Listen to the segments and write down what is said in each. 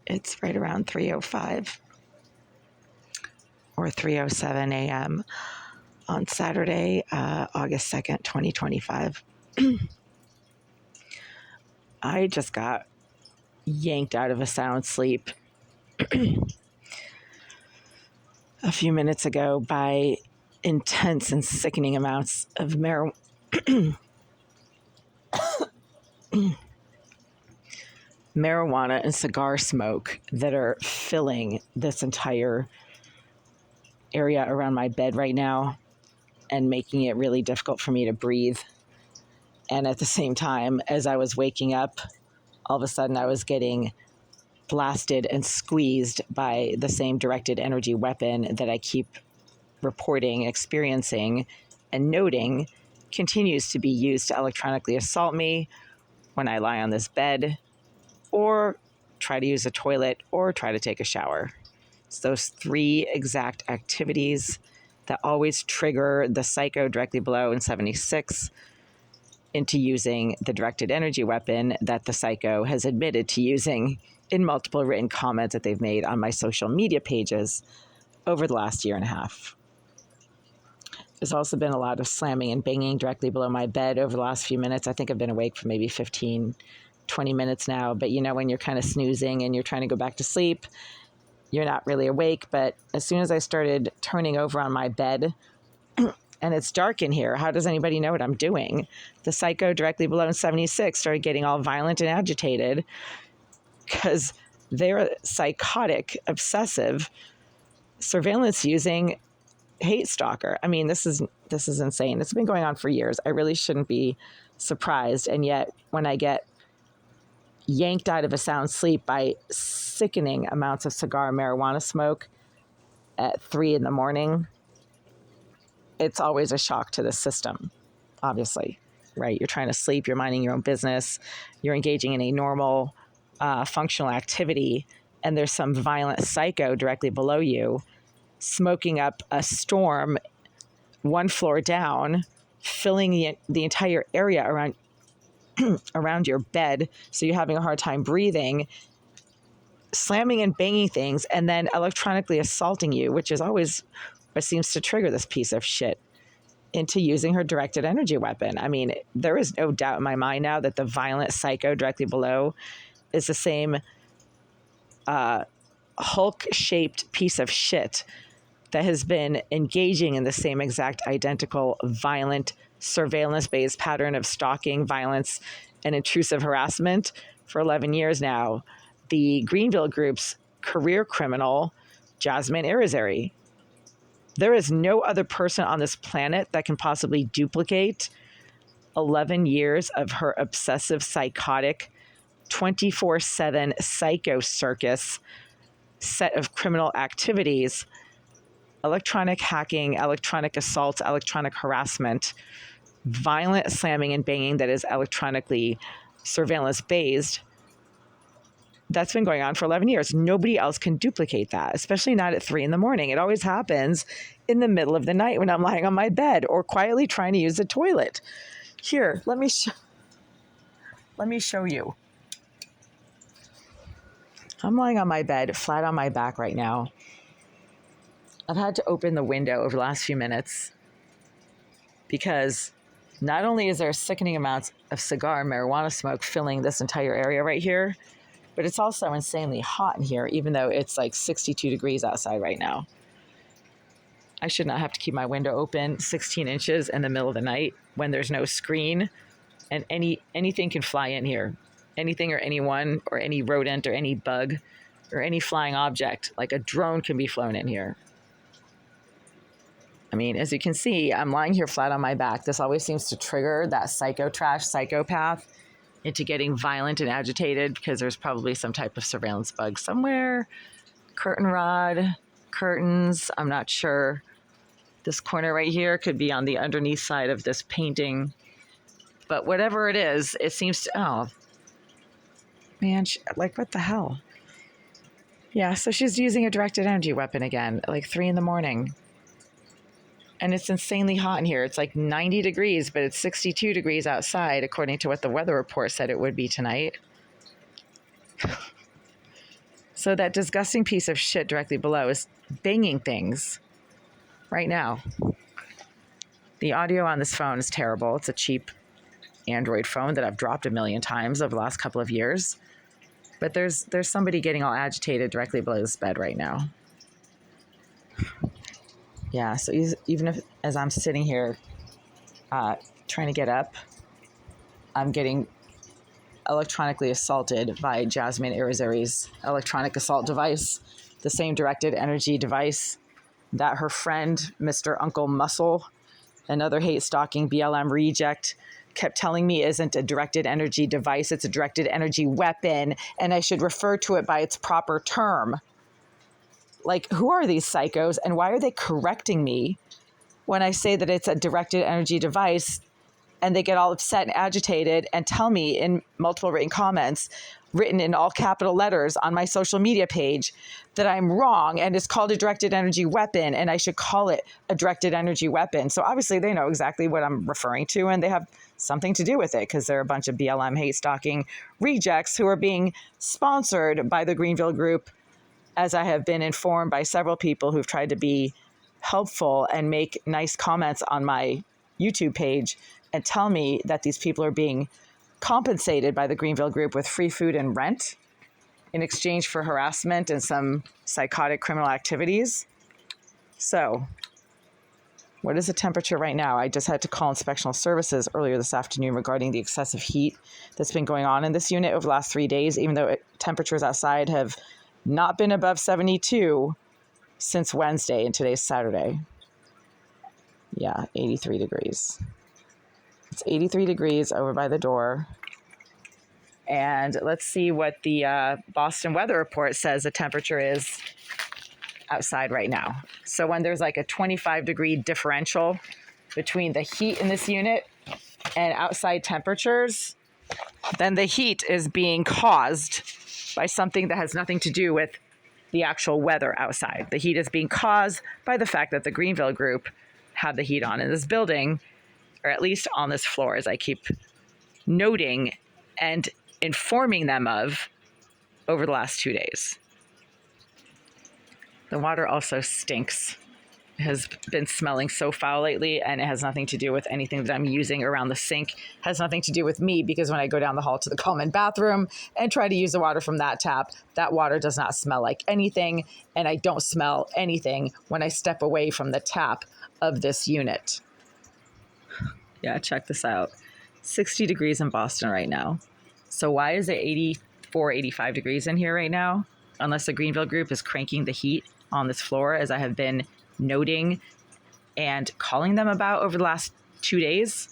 It's right around 3:05 or 3:07 a.m. on Saturday, August 2nd, 2025. I just got yanked out of a sound sleep a few minutes ago by intense and sickening amounts of marijuana and cigar smoke that are filling this entire area around my bed right now and making it really difficult for me to breathe. And at the same time, as I was waking up, all of a sudden I was getting blasted and squeezed by the same directed energy weapon that I keep reporting, experiencing, and noting continues to be used to electronically assault me when I lie on this bed or try to use a toilet or try to take a shower. It's those three exact activities that always trigger the psycho directly below in 76 into using the directed energy weapon that the psycho has admitted to using in multiple written comments that they've made on my social media pages over the last year and a half. There's also been a lot of slamming and banging directly below my bed over the last few minutes. I think I've been awake for maybe 15, 20 minutes now. But you know, when you're kind of snoozing and you're trying to go back to sleep, you're not really awake. But as soon as I started turning over on my bed, and it's dark in here, how does anybody know what I'm doing? The psycho directly below in 76 started getting all violent and agitated because they're psychotic, obsessive, surveillance using hate stalker. I mean, this is insane. It's been going on for years. I really shouldn't be surprised. And yet when I get yanked out of a sound sleep by sickening amounts of cigar and marijuana smoke at 3 a.m, it's always a shock to the system, obviously, right? You're trying to sleep, you're minding your own business, you're engaging in a normal functional activity, and there's some violent psycho directly below you smoking up a storm 1 floor down, filling the entire area around your bed, so you're having a hard time breathing, slamming and banging things, and then electronically assaulting you, which is always what seems to trigger this piece of shit into using her directed energy weapon. I mean, there is no doubt in my mind now that the violent psycho directly below is the same Hulk-shaped piece of shit that has been engaging in the same exact identical violent surveillance-based pattern of stalking, violence, and intrusive harassment for 11 years now. The Greenville Group's career criminal, Jasmine Irizarry. There is no other person on this planet that can possibly duplicate 11 years of her obsessive, psychotic, 24/7 psycho circus set of criminal activities, electronic hacking, electronic assault, electronic harassment, violent slamming and banging that is electronically surveillance-based. That's been going on for 11 years. Nobody else can duplicate that, especially not at 3 a.m. It always happens in the middle of the night when I'm lying on my bed or quietly trying to use the toilet. Here, let me show you. I'm lying on my bed, flat on my back right now. I've had to open the window over the last few minutes because not only is there sickening amounts of cigar and marijuana smoke filling this entire area right here, but it's also insanely hot in here, even though it's like 62 degrees outside right now. I should not have to keep my window open 16 inches in the middle of the night when there's no screen and anything can fly in here. Anything or anyone or any rodent or any bug or any flying object, like a drone, can be flown in here. I mean, as you can see, I'm lying here flat on my back. This always seems to trigger that psychopath into getting violent and agitated because there's probably some type of surveillance bug somewhere. Curtain rod, curtains, I'm not sure. This corner right here could be on the underneath side of this painting. But whatever it is, it seems to, oh, man, like what the hell? Yeah, so she's using a directed energy weapon again at like 3 a.m. And it's insanely hot in here. It's like 90 degrees, but it's 62 degrees outside, according to what the weather report said it would be tonight. So that disgusting piece of shit directly below is banging things right now. The audio on this phone is terrible. It's a cheap Android phone that I've dropped a million times over the last couple of years. But there's somebody getting all agitated directly below this bed right now. Yeah, so even if, as I'm sitting here trying to get up, I'm getting electronically assaulted by Jasmine Irizarry's electronic assault device, the same directed energy device that her friend, Mr. Uncle Muscle, another hate-stalking BLM reject, kept telling me isn't a directed energy device, it's a directed energy weapon, and I should refer to it by its proper term. Like, who are these psychos, and why are they correcting me when I say that it's a directed energy device? And they get all upset and agitated and tell me in multiple written comments, written in all capital letters on my social media page, that I'm wrong and it's called a directed energy weapon and I should call it a directed energy weapon. So obviously they know exactly what I'm referring to and they have something to do with it because they're a bunch of BLM hate stalking rejects who are being sponsored by the Greenville Group, as I have been informed by several people who've tried to be helpful and make nice comments on my YouTube page and tell me that these people are being compensated by the Greenville Group with free food and rent in exchange for harassment and some psychotic criminal activities. So, what is the temperature right now? I just had to call inspectional services earlier this afternoon regarding the excessive heat that's been going on in this unit over the last 3 days, even though temperatures outside have not been above 72 since Wednesday, and today's Saturday. Yeah, 83 degrees. It's 83 degrees over by the door. And let's see what the Boston Weather Report says the temperature is outside right now. So when there's like a 25 degree differential between the heat in this unit and outside temperatures, then the heat is being caused by something that has nothing to do with the actual weather outside. The heat is being caused by the fact that the Greenville Group have the heat on in this building, or at least on this floor, as I keep noting and informing them of over the last 2 days. The water also stinks. It has been smelling so foul lately, and it has nothing to do with anything that I'm using around the sink. It has nothing to do with me, because when I go down the hall to the common bathroom and try to use the water from that tap, that water does not smell like anything, and I don't smell anything when I step away from the tap of this unit. Yeah, check this out. 60 degrees in Boston right now. So why is it 84, 85 degrees in here right now? Unless the Greenville Group is cranking the heat on this floor, as I have been noting and calling them about over the last 2 days.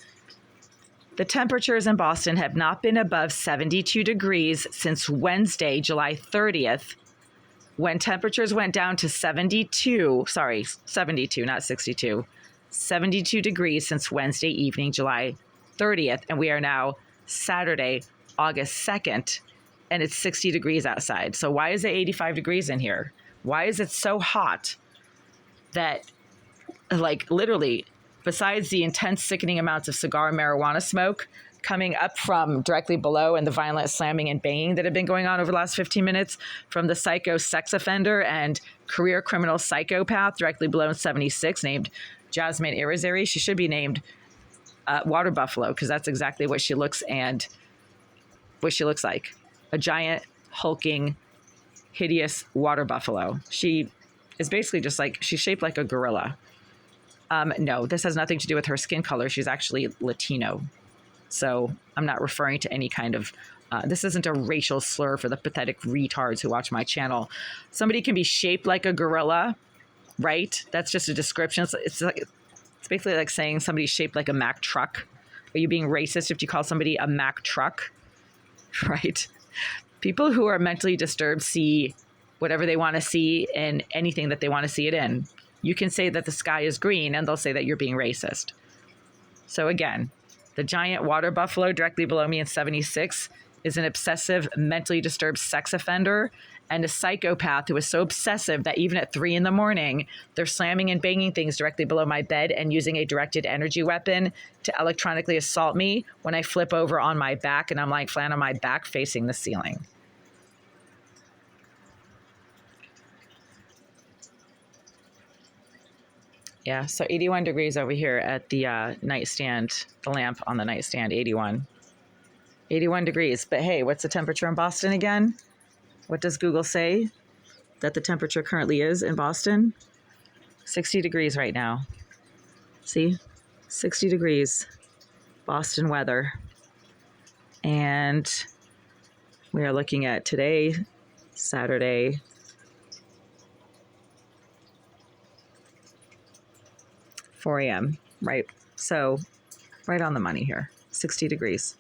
The temperatures in Boston have not been above 72 degrees since Wednesday, July 30th, when temperatures went down to 72, not 62, 72 degrees since Wednesday evening, July 30th, and we are now Saturday, August 2nd, and it's 60 degrees outside. So why is it 85 degrees in here? Why is it so hot that, like, literally, besides the intense, sickening amounts of cigar and marijuana smoke coming up from directly below and the violent slamming and banging that have been going on over the last 15 minutes from the psycho sex offender and career criminal psychopath directly below in 76 named Jasmine Irizarry. She should be named Water Buffalo, because that's exactly what she looks like. A giant, hulking, hideous water buffalo. She is basically just like, she's shaped like a gorilla. No, this has nothing to do with her skin color. She's actually Latino. So I'm not referring to any kind of, this isn't a racial slur for the pathetic retards who watch my channel. Somebody can be shaped like a gorilla, right? That's just a description. It's basically like saying somebody's shaped like a Mack truck. Are you being racist if you call somebody a Mack truck, right? People who are mentally disturbed see whatever they want to see in anything that they want to see it in. You can say that the sky is green and they'll say that you're being racist. So again, the giant water buffalo directly below me in 76 is an obsessive, mentally disturbed sex offender and a psychopath who is so obsessive that even at 3 a.m, they're slamming and banging things directly below my bed and using a directed energy weapon to electronically assault me when I flip over on my back and I'm lying flat on my back facing the ceiling. Yeah, so 81 degrees over here at the nightstand, the lamp on the nightstand, 81. 81 degrees. But hey, what's the temperature in Boston again? What does Google say that the temperature currently is in Boston? 60 degrees right now. See? 60 degrees. Boston weather. And we are looking at today, Saturday, 4 a.m., right? So right on the money here, 60 degrees.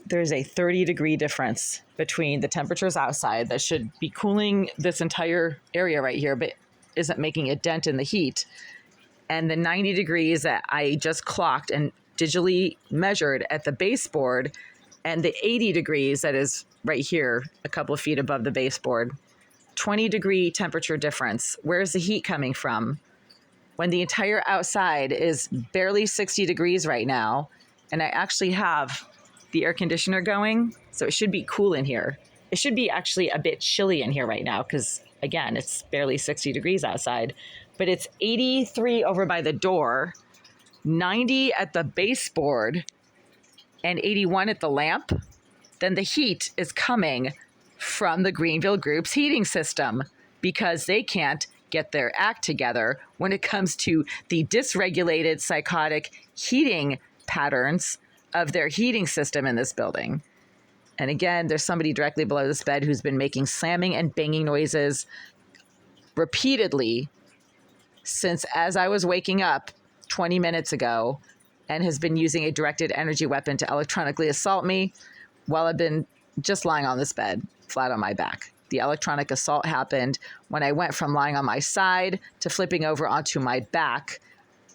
There's a 30-degree difference between the temperatures outside that should be cooling this entire area right here, but isn't making a dent in the heat, and the 90 degrees that I just clocked and digitally measured at the baseboard, and the 80 degrees that is right here, a couple of feet above the baseboard. 20-degree temperature difference. Where's the heat coming from? When the entire outside is barely 60 degrees right now, and I actually have the air conditioner going, so it should be cool in here. It should be actually a bit chilly in here right now because, again, it's barely 60 degrees outside, but it's 83 over by the door, 90 at the baseboard, and 81 at the lamp. Then the heat is coming from the Greenville Group's heating system because they can't get their act together when it comes to the dysregulated, psychotic heating patterns of their heating system in this building. And again, there's somebody directly below this bed who's been making slamming and banging noises repeatedly since as I was waking up 20 minutes ago, and has been using a directed energy weapon to electronically assault me while I've been just lying on this bed, flat on my back. The electronic assault happened when I went from lying on my side to flipping over onto my back,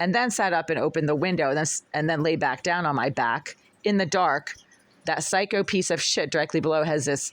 and then sat up and opened the window and then lay back down on my back in the dark. That psycho piece of shit directly below has this